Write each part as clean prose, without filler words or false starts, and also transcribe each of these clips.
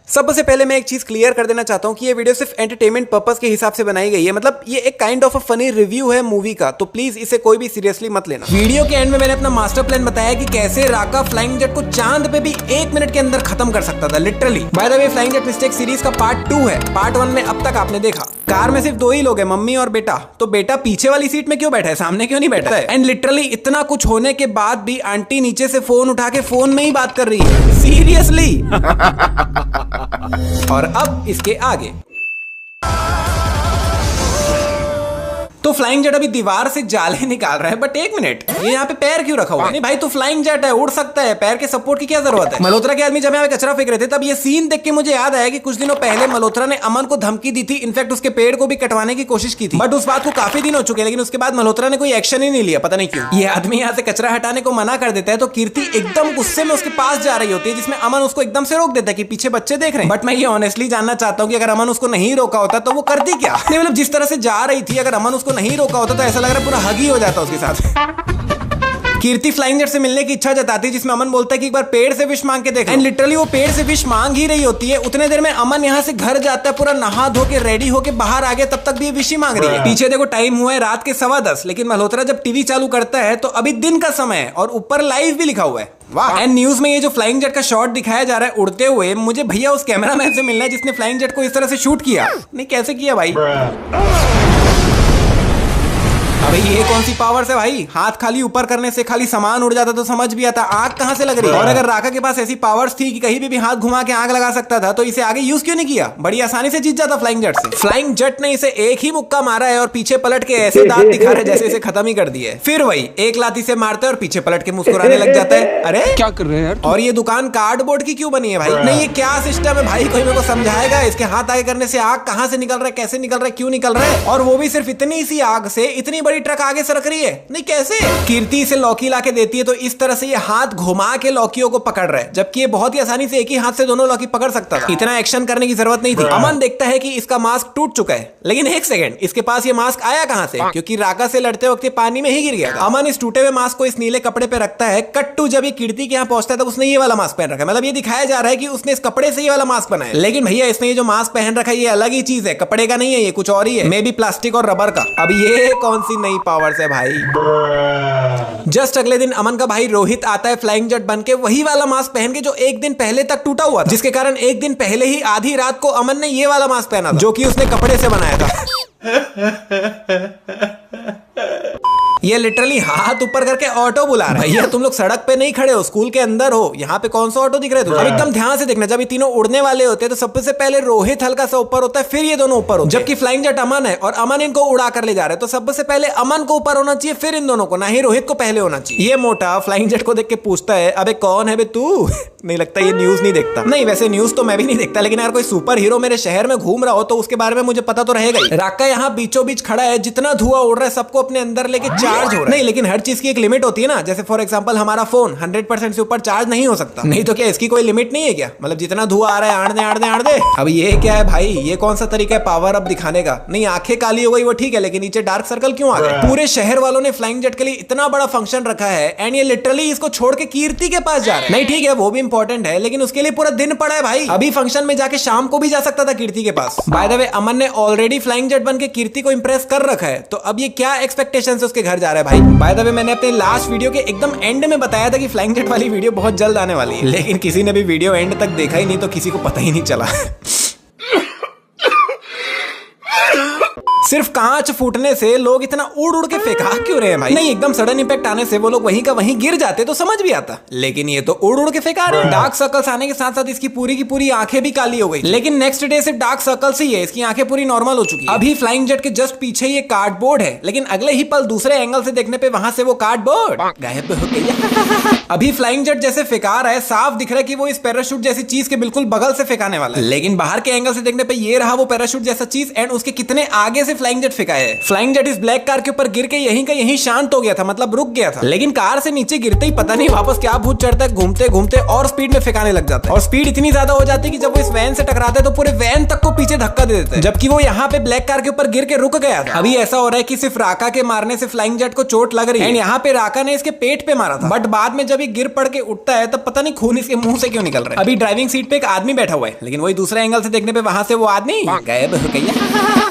सबसे पहले मैं एक चीज क्लियर कर देना चाहता हूँ कि ये वीडियो सिर्फ एंटरटेनमेंट पर्पस के हिसाब से बनाई गई है। मतलब ये एक kind of a funny review है मूवी का, तो प्लीज इसे कोई भी सीरियसली मत लेना। वीडियो के एंड में मैंने अपना मास्टर प्लान बताया कि कैसे राका फ्लाइंग जेट को चांद पे भी 1 मिनट के अंदर खत्म कर सकता था, literally. By the way, flying jet mistake series का पार्ट 2 है। पार्ट 1 में अब तक आपने देखा कार में सिर्फ 2 ही लोग हैं, मम्मी और बेटा। तो बेटा पीछे वाली सीट में क्यों बैठा है, सामने क्यों नहीं बैठा है? एंड लिटरली इतना कुछ होने के बाद भी आंटी नीचे से फोन उठा के फोन में ही बात कर रही है, सीरियसली। और अब इसके आगे तो फ्लाइंग जेट अभी दीवार से जाले निकाल रहा है, बट 1 मिनट, ये यहाँ पे पैर क्यों रखा हुआ है? नहीं भाई, तो फ्लाइंग जेट है, उड़ सकता है, पैर के सपोर्ट की क्या जरूरत है? मल्होत्रा के आदमी जब यहाँ पे कचरा फेंक रहे थे, तब ये सीन देख के मुझे याद आया कि कुछ दिनों पहले मल्होत्रा ने अमन को धमकी दी थी, इनफैक्ट उसके पेड़ को भी कटवाने की कोशिश की थी, बट उस बात को काफी दिन हो चुके हैं, लेकिन उसके बाद मल्होत्रा ने कोई एक्शन ही नहीं लिया, पता नहीं क्यों। ये आदमी यहाँ से कचरा हटाने को मना कर देता है, तो कीर्ति एकदम गुस्से में उसके पास जा रही होती है, जिसमें अमन उसको एकदम से रोक देता है कि पीछे बच्चे देख रहे हैं। बट मैं ये ऑनेस्टली जानना चाहता हूँ कि अगर अमन उसको नहीं रोका होता तो वो करती क्या? नहीं मतलब जिस तरह से जा रही थी, अगर अमन उसको नहीं रोका होता तो ऐसा लग रहा है पूरा हगी हो जाता उसके साथ। कीर्ति फ्लाइंग जेट से मिलने की इच्छा जताती है, जिसमें अमन बोलता है कि एक बार पेड़ से विश मांग के देखो। एंड लिटरली वो पेड़ से विश मांग ही रही होती है। उतने देर में अमन यहाँ से घर जाता है, पूरा नहा धो के रेडी होके बाहर आ गया, तब तक भी ये विश ही मांग रही है। पीछे देखो टाइम हुआ है रात के 10:15, लेकिन मल्होत्रा जब टीवी चालू करता है तो अभी दिन का समय है और ऊपर लाइव भी लिखा हुआ है। वाह। एंड न्यूज में ये जो फ्लाइंग जेट का शॉट दिखाया जा रहा है उड़ते हुए, मुझे भैया उस कैमरामैन से मिलना है जिसने फ्लाइंग जेट को इस तरह से शूट किया। नहीं, कैसे किया भाई? अबे ये कौन सी पावर्स है भाई? हाथ खाली ऊपर करने से खाली सामान उड़ जाता तो समझ भी आता, आग कहां से लग रही है? और अगर राका के पास ऐसी पावर्स थी कि कहीं भी हाथ घुमा के आग लगा सकता था, तो इसे आगे यूज क्यों नहीं किया? बड़ी आसानी से जीत जाता फ्लाइंग जेट से। फ्लाइंग जेट ने इसे एक ही मुक्का मारा है और पीछे पलट के ऐसे दांत दिखा रहे जैसे इसे खत्म ही कर दिए। फिर वही एक लाठी से मारता है और पीछे पलट के मुस्कुराने लग जाता है। अरे क्या कर रहे हैं यार? और ये दुकान कार्डबोर्ड की क्यों बनी है भाई? नहीं, ये क्या सिस्टम है भाई? कोई मेरे को समझाएगा? इसके हाथ आगे करने से आग कहां से निकल रहा है, कैसे निकल रहा है, क्यों निकल रहा है? और वो भी सिर्फ इतनी सी आग से इतनी बड़ी ट्रक आगे से रख रही है। नहीं, कैसे? कीर्ति इसे लौकी लाके देती है, तो इस तरह से ये हाथ घुमा के लौकियों को पकड़ रहा है, जबकि ये बहुत ही आसानी से एक ही हाथ से दोनों लौकी पकड़ सकता था। इतना एक्शन करने की जरूरत नहीं थी। अमन देखता है कि इसका मास्क टूट चुका है, लेकिन एक सेकंड, इसके पास ये मास्क आया कहां से? क्योंकि राका से लड़ते वक्त ये पानी में ही गिर गया था। अमन इस टूटे हुए मास्क को इस नीले कपड़े पे रखता है। कट टू जब ये कीर्ति के यहाँ पहुंचता है तब उसने ये वाला मास्क पहन रखा है। मतलब ये दिखाया जा रहा है कि उसने इस कपड़े से ये वाला मास्क बनाया। लेकिन भैया, इसने ये जो मास्क पहन रखा है ये अलग ही चीज है, कपड़े का नहीं है, ये कुछ और ही है, मे बी प्लास्टिक और रबर का। अब ये कौन सी नई पावर्स है भाई? जस्ट अगले दिन अमन का भाई रोहित आता है फ्लाइंग जेट बन के, वही वाला मास्क पहन के जो 1 दिन पहले तक टूटा हुआ था, जिसके कारण 1 दिन पहले ही आधी रात को अमन ने ये वाला मास्क पहना था, जो कि उसने कपड़े से बनाया था। ये लिटरली हाथ ऊपर करके ऑटो बुला रहा है। भैया तुम लोग सड़क पे नहीं खड़े हो, स्कूल के अंदर हो, यहाँ पे कौन सा ऑटो दिख रहा है तुझे? अब एकदम ध्यान से देखना, जब ये तीनों उड़ने वाले होते हैं तो सबसे पहले रोहित हल्का सा ऊपर होता है, फिर ये दोनों ऊपर होते हैं। जबकि फ्लाइंग जेट अमन है और अमन इनको उड़ा कर ले जा रहे हैं, तो सबसे पहले अमन को ऊपर होना चाहिए, फिर इन दोनों को, ना ही रोहित को पहले होना चाहिए। ये मोटा फ्लाइंग जेट को देख के पूछता है, अबे कौन है बे तू? नहीं लगता ये न्यूज नहीं देखता। नहीं, वैसे न्यूज तो मैं भी नहीं देखता, लेकिन अगर कोई सुपर हीरो मेरे शहर में घूम रहा हो तो उसके बारे में मुझे पता तो रहेगा ही। राका यहाँ बीचों बीच खड़ा है, जितना धुआं उड़ रहा है सबको अपने अंदर लेके चार्ज हो रहा है। नहीं, लेकिन हर चीज की एक लिमिट होती है ना। जैसे फॉर एग्जांपल हमारा फोन 100% से ऊपर चार्ज नहीं हो सकता। नहीं तो क्या इसकी कोई लिमिट नहीं है क्या? मतलब जितना धुआं आ रहा है आड़ दे। अब ये क्या है भाई? ये कौन सा तरीका है पावर अप दिखाने का? नहीं, आंखें काली हो गई वो ठीक है, लेकिन नीचे डार्क सर्कल क्यों आ गए? पूरे शहर वालों ने फ्लाइंग जेट के लिए इतना बड़ा फंक्शन रखा है एंड ये लिटरली इसको छोड़ के कीर्ति के पास जा रहा है। नहीं ठीक है, वो भी इंपॉर्टेंट है, लेकिन उसके लिए पूरा दिन पड़ा है भाई। अभी फंक्शन में जाके शाम को भी जा सकता था कीर्ति के पास। बाय द वे, अमन ने ऑलरेडी फ्लाइंग जेट बन के कीर्ति को इंप्रेस कर रखा है, तो अब ये क्या एक्सपेक्टेशन से उसके घर जा रहा है भाई? बाय द वे, मैंने अपने लास्ट वीडियो के एकदम एंड में बताया था कि फ्लाइंग जेट वाली वीडियो बहुत जल्द आने वाली है, लेकिन किसी ने भी वीडियो एंड तक देखा ही नहीं, तो किसी को पता ही नहीं चला। सिर्फ कांच फूटने से लोग इतना उड़ उड़ के फेंका क्यों रहे हैं भाई? नहीं, एकदम सडन इंपैक्ट आने से वो लोग वहीं का वहीं गिर जाते तो समझ भी आता, लेकिन ये तो उड़ उड़ के फेंका रहे हैं। डार्क सर्कल्स आने के साथ साथ इसकी पूरी की पूरी आंखें भी काली हो गई, लेकिन नेक्स्ट डे सिर्फ डार्क सर्कल्स ही है, इसकी आंखें पूरी नॉर्मल हो चुकी है। अभी फ्लाइंग जेट के जस्ट पीछे ये कार्डबोर्ड है, लेकिन अगले ही पल दूसरे एंगल से देखने पे वहां से वो कार्डबोर्ड गायब हो गया। अभी फ्लाइंग जेट जैसे फेंका रहा है, साफ दिख रहा है कि वो इस पैराशूट जैसी चीज के बिल्कुल बगल से फेंकाने वाला है, लेकिन बाहर के एंगल से देखने पे ये रहा वो पैराशूट जैसा चीज एंड उसके कितने आगे से फ्लाइंग जेट फेंका है। फ्लाइंग जेट इस ब्लैक कार के ऊपर गिर के यहीं का यहीं शांत हो गया था, मतलब रुक गया था। लेकिन कार से नीचे गिरते ही पता नहीं वापस क्या भूत चढ़ता है, घूमते घूमते और स्पीड में फेंकाने लग जाता है। और स्पीड इतनी ज्यादा हो जाती है कि जब वो इस वैन से टकराता है तो पूरे वैन तक को पीछे धक्का दे देता है, जबकि वो यहाँ पे ब्लैक कार के ऊपर गिर के रुक गया था। अभी ऐसा हो रहा है कि सिर्फ राका के मारने से फ्लाइंग जेट को चोट लग रही है। यहाँ पे राका ने इसके पेट पे मारा था, बट बाद में जब ये गिर पड़ के उठता है तब पता नहीं खून इसके मुंह से क्यों निकल रहा है। अभी ड्राइविंग सीट पे एक आदमी बैठा हुआ है, लेकिन वही दूसरे एंगल से देखने पे वहां से वो आदमी गायब हो गया।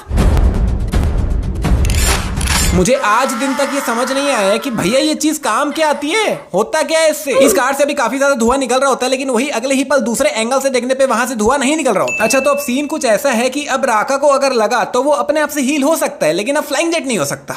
मुझे आज दिन तक ये समझ नहीं आया है कि भैया ये चीज काम क्या आती है, होता क्या है इससे। इस कार से अभी काफी ज्यादा धुआं निकल रहा होता है, लेकिन वही अगले ही पल दूसरे एंगल से देखने पे वहां से धुआं नहीं निकल रहा होता। अच्छा, तो अब सीन कुछ ऐसा है कि अब राका को अगर लगा तो वो अपने आप से हील हो सकता है, लेकिन अब फ्लाइंग जेट नहीं हो सकता।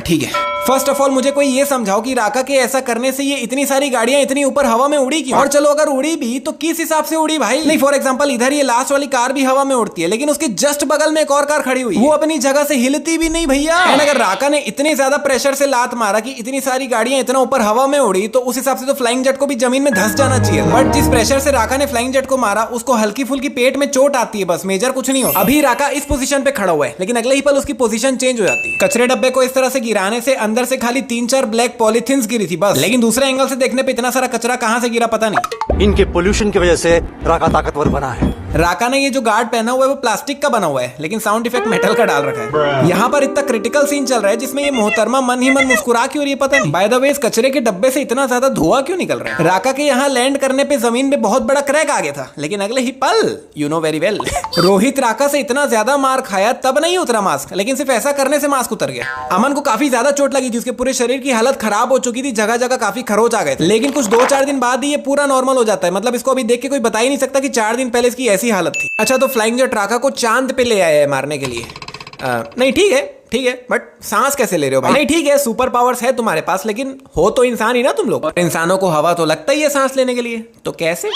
ठीक है, फर्स्ट ऑफ ऑल मुझे कोई ये समझाओ कि राका के ऐसा करने से ये इतनी सारी गाड़ियां इतनी ऊपर हवा में उड़ी क्यों? और चलो अगर उड़ी भी तो किस हिसाब से उड़ी भाई? नहीं, फॉर एग्जांपल इधर ये लास्ट वाली कार भी हवा में उड़ती है, लेकिन उसके जस्ट बगल में एक और कार खड़ी हुई है, वो अपनी जगह से हिलती भी नहीं भैया। एंड अगर राका ने इतने ज्यादा प्रेशर से लात मारा कि इतनी सारी गाड़ियां इतना ऊपर हवा में उड़ी, तो उस हिसाब से तो फ्लाइंग जेट को भी जमीन में धंस जाना चाहिए। बट जिस प्रेशर से राका ने फ्लाइंग जेट को मारा उसको हल्की फुल्की पेट में चोट आती है, बस मेजर कुछ नहीं होता। अभी राका इस पोजीशन पे खड़ा हुआ है, लेकिन अगले ही पल उसकी पोजीशन चेंज हो जाती है। कचरे डब्बे को इस तरह से गिराने से अंदर से खाली 3-4 ब्लैक पॉलीथिन्स गिरी थी बस, लेकिन दूसरे एंगल से देखने पे इतना सारा कचरा कहां से गिरा पता नहीं। इनके पोल्यूशन की वजह से राका ताकतवर बना है। राका ने ये जो गार्ड पहना हुआ है वो प्लास्टिक का बना हुआ है, लेकिन साउंड इफेक्ट मेटल का डाल रखा है। यहाँ पर इतना क्रिटिकल सीन चल रहा है जिसमें ये मोहतरमा मन ही मन मुस्कुरा क्यों रही है पता नहीं। बाय द वे, इस कचरे के डब्बे से इतना ज्यादा धुआं क्यों निकल रहा है? राका के यहाँ लैंड करने पे जमीन में बहुत बड़ा क्रैक आ गया था, लेकिन अगले ही पल you know very well Rohit Raka से इतना ज्यादा मार खाया तब नहीं उतरा मास्क, लेकिन सिर्फ ऐसा करने से मास्क उतर गया। अमन को काफी ज्यादा चोट लगी थी, उसके पूरे शरीर की हालत खराब हो चुकी थी, जगह जगह काफी खरोच आ गए थे, लेकिन कुछ 2-4 दिन बाद ही ये पूरा नॉर्मल हो जाता है। मतलब इसको अभी देख के कोई बता ही नहीं सकता कि 4 दिन पहले इसकी ऐसी हालत थी। अच्छा, तो फ्लाइंग जेट राका को चांद पे ले आया है मारने के लिए। नहीं ठीक है, बट सांस कैसे ले रहे हो भाई? नहीं ठीक है, सुपर पावर्स है तुम्हारे पास, लेकिन हो तो इंसान ही ना तुम लोग। इंसानों को हवा तो लगता ही है सांस लेने के लिए, तो कैसे?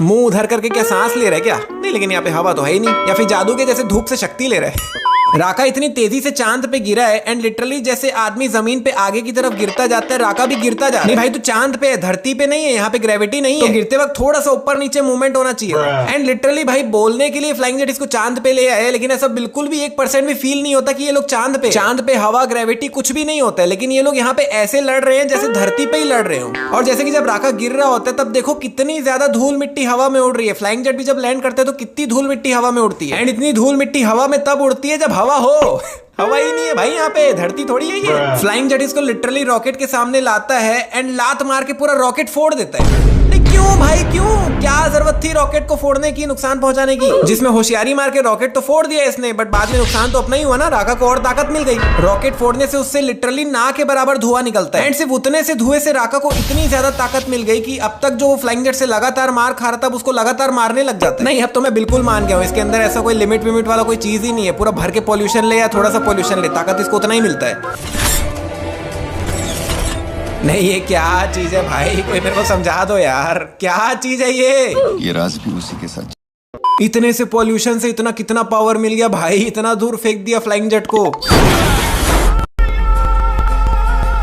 मुंह उधर करके क्या सांस ले रहा है क्या? नहीं, लेकिन यहाँ पे हवा तो है ही नहीं, या फिर जादू के जैसे धूप से शक्ति ले रहा है। राका इतनी तेजी से चांद पे गिरा है एंड लिटरली जैसे आदमी जमीन पे आगे की तरफ गिरता जाता है, राका भी गिरता जा रहा है। नहीं भाई, तो चांद पे है, धरती पे नहीं है, यहाँ पे ग्रेविटी नहीं है, तो गिरते वक्त थोड़ा सा ऊपर नीचे मूवमेंट होना चाहिए। एंड लिटरली भाई, बोलने के लिए फ्लाइंग जेट इसको चांद पे ले आया है, लेकिन ऐसा बिल्कुल भी 1% भी फील नहीं होता कि ये लोग चांद पे हवा ग्रेविटी कुछ भी नहीं होता है, लेकिन ये लोग यहाँ पे ऐसे लड़ रहे हैं जैसे धरती पे ही लड़ रहे हो। और जैसे कि जब राका गिर रहा होता है तब देखो कितनी ज्यादा धूल मिट्टी हवा में उड़ रही है। फ्लाइंग जेट भी जब लैंड करते हैं तो कितनी धूल मिट्टी हवा में उड़ती है, एंड इतनी धूल मिट्टी हवा में तब उड़ती है जब हवा हो। हवा ही नहीं है भाई, यहाँ पे धरती थोड़ी है ये। फ्लाइंग जेट इसको लिटरली रॉकेट के सामने लाता है एंड लात मार के पूरा रॉकेट फोड़ देता है। क्यों भाई क्यों? क्या जरूरत थी रॉकेट को फोड़ने की, नुकसान पहुंचाने की? जिसमें होशियारी मार के रॉकेट तो फोड़ दिया इसने, बट बाद में नुकसान तो अपना ही हुआ ना, राका को और ताकत मिल गई। रॉकेट फोड़ने से उससे लिटरली ना के बराबर धुआं निकलता है, एंड सिर्फ उतने से धुएं से राका को इतनी ज्यादा ताकत मिल गई कि अब तक जो वो फ्लाइंग जेट से लगातार मार खा रहा था उसको लगातार मारने लग जाता है। नहीं, अब तो मैं बिल्कुल मान गया हूँ, इसके अंदर ऐसा कोई लिमिट विमिट वाला कोई चीज ही नहीं है। पूरा भर के पॉल्यूशन ले या थोड़ा सा पॉल्यूशन ले, ताकत इसको उतना ही मिलता है। नहीं, ये क्या चीज है भाई? कोई मेरे को समझा दो यार, क्या चीज है ये राज भी उसी के साथ। इतने से पॉल्यूशन से इतना कितना पावर मिल गया भाई, इतना दूर फेंक दिया फ्लाइंग जेट को।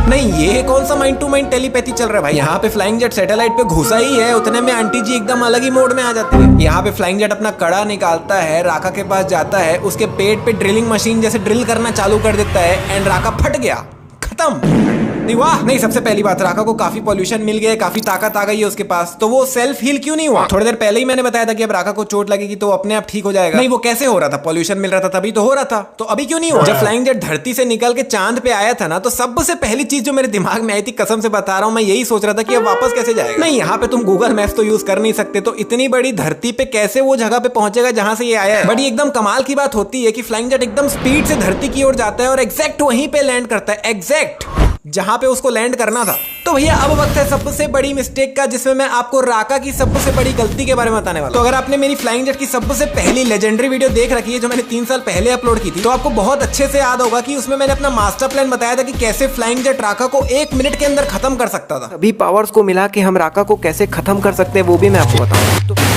नहीं, ये कौन सा माइंड टू माइंड टेलीपैथी चल रहा है भाई? यहाँ पे फ्लाइंग जेट सैटेलाइट पे घुसा ही है, उतने में आंटी जी एकदम अलग ही मोड में आ जाती है। यहाँ पे फ्लाइंग जेट अपना कड़ा निकालता है, राका के पास जाता है, उसके पेट पे ड्रिलिंग मशीन जैसे ड्रिल करना चालू कर देता है, एंड राका फट गया, खत्म। नहीं, वाह। नहीं, सबसे पहली बात, राका को काफी पॉल्यूशन मिल गया, काफी ताकत आ गई है उसके पास, तो वो सेल्फ हील क्यों नहीं हुआ? थोड़ी देर पहले ही मैंने बताया था कि अब राका को चोट लगेगी तो अपने आप ठीक हो जाएगा। नहीं, वो कैसे हो रहा था? पॉल्यूशन मिल रहा था तभी तो हो रहा था, तो अभी क्यों नहीं हुआ? जब फ्लाइंग जेट धरती से निकल के चांद पे आया था ना, तो सबसे पहली चीज जो मेरे दिमाग में आई थी, कसम से बता रहा हूँ, मैं यही सोच रहा था कि अब वापस कैसे जाएगा। नहीं, यहाँ पे तुम गूगल मैप्स तो यूज कर नहीं सकते, तो इतनी बड़ी धरती पे कैसे वो जगह पे पहुंचेगा जहां से ये आया है? बट ये एकदम कमाल की बात होती है कि फ्लाइंग जेट एकदम स्पीड से धरती की ओर जाता है और एग्जैक्ट वहीं पे लैंड करता है, एग्जैक्ट जहां पे उसको लैंड करना था। तो भैया अब वक्त है सबसे बड़ी मिस्टेक का, जिसमें मैं आपको राका की सबसे बड़ी गलती के बारे में बताने वाला हूं। तो अगर आपने मेरी फ्लाइंग जेट की सबसे पहली लेजेंडरी वीडियो देख रखी है जो मैंने 3 साल पहले अपलोड की थी, तो आपको बहुत अच्छे से याद होगा कि उसमें मैंने अपना मास्टर प्लान बताया था कि कैसे फ्लाइंग जेट राका को 1 मिनट के अंदर खत्म कर सकता था। सभी पावर्स को मिला के हम राका को कैसे खत्म कर सकते हैं वो भी मैं आपको बताऊंगा।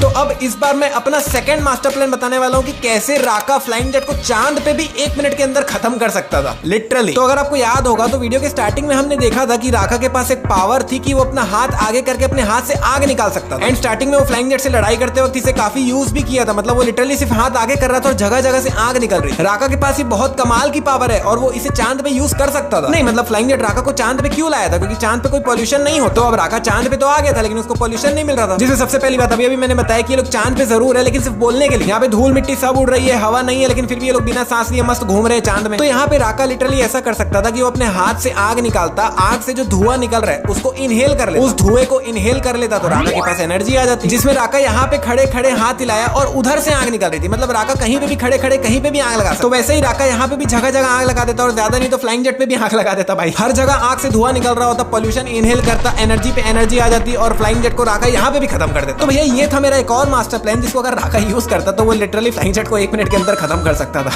तो अब इस बार मैं अपना सेकंड मास्टर प्लान बताने वाला हूँ कि कैसे राका फ्लाइंग जेट को चांद पे भी 1 मिनट के अंदर खत्म कर सकता था, लिटरली। तो अगर आपको याद होगा तो वीडियो के स्टार्टिंग में हमने देखा था कि राका के पास एक पावर थी कि वो अपना हाथ आगे करके अपने हाथ से आग निकाल सकता था। एंड स्टार्टिंग में वो फ्लाइंग जेट से लड़ाई करते वक्त इसे काफी यूज भी किया था, मतलब वो लिटरली सिर्फ हाथ आगे कर रहा था और जगह जगह से आग निकल रही है। राका के पास ये बहुत कमाल की पावर है और वो इसे चांद पे यूज कर सकता था। नहीं मतलब फ्लाइंग जेट राका को चांद पे क्यों लाया था, क्योंकि चांद पे कोई पॉल्यूशन नहीं होता। तो अब राका चांद पे तो आ गया था लेकिन उसको पॉल्यूशन नहीं मिल रहा था। जिसमें सबसे पहली बात अभी मैंने बताया कि ये लोग चांद पे जरूर है लेकिन सिर्फ बोलने के लिए। यहाँ पे धूल मिट्टी सब उड़ रही है, हवा नहीं है, लेकिन फिर भी ये लोग बिना सांस लिए मस्त घूम रहे हैं चांद में। तो यहाँ पे राका लिटरली ऐसा कर सकता था कि वो अपने हाथ से आग निकालता, आग से जो धुआं निकल रहा है उसको इनहेल कर लेता, उस धुएं को इनहेल कर लेता तो राका के पास एनर्जी आ जाती, जिसमें राका यहाँ पे खड़े खड़े हाथ हिलाया और उधर से आग निकल रही थी। मतलब राका कहीं पे भी खड़े खड़े कहीं पे भी आग लगा सकता। तो वैसे ही राका यहाँ पे भी जगह जगह आग लगा देता और ज्यादा नहीं तो फ्लाइंग जेट पे भी आग लगा देता भाई। हर जगह आग से धुआं निकल रहा होता, पॉल्यूशन इनहेल करता, एनर्जी पे एनर्जी आ जाती और फ्लाइंग जेट को राका यहाँ पे भी खत्म कर देता। तो भैया ये था मेरा एक और मास्टर प्लान जिसको अगर राका यूज करता तो वो लिटरली फ्लाइंग जेट को 1 मिनट के अंदर खत्म कर सकता था।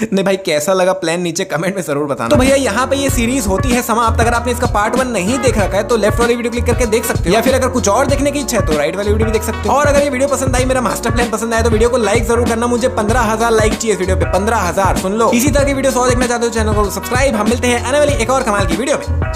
नहीं भाई कैसा लगा प्लान नीचे कमेंट में जरूर बताना। तो भैया यहाँ पे ये सीरीज होती है समाप्त। अगर आपने इसका पार्ट 1 नहीं देख रखा है तो लेफ्ट वाली वीडियो क्लिक करके देख सकते हो, या फिर अगर कुछ और देखने की इच्छा है तो राइट वाली वीडियो भी देख सकते हो। और अगर ये वीडियो पसंद आई, मेरा मास्टर प्लान पसंद आया तो वीडियो को लाइक जरूर करना। मुझे 15,000 लाइक चाहिए इस वीडियो पे, 15,000 सुन लो। इसी तरह की वीडियो और देखना चाहते हो चैनल को सब्सक्राइब। हम मिलते हैं आने वाली एक और कमाल की वीडियो में।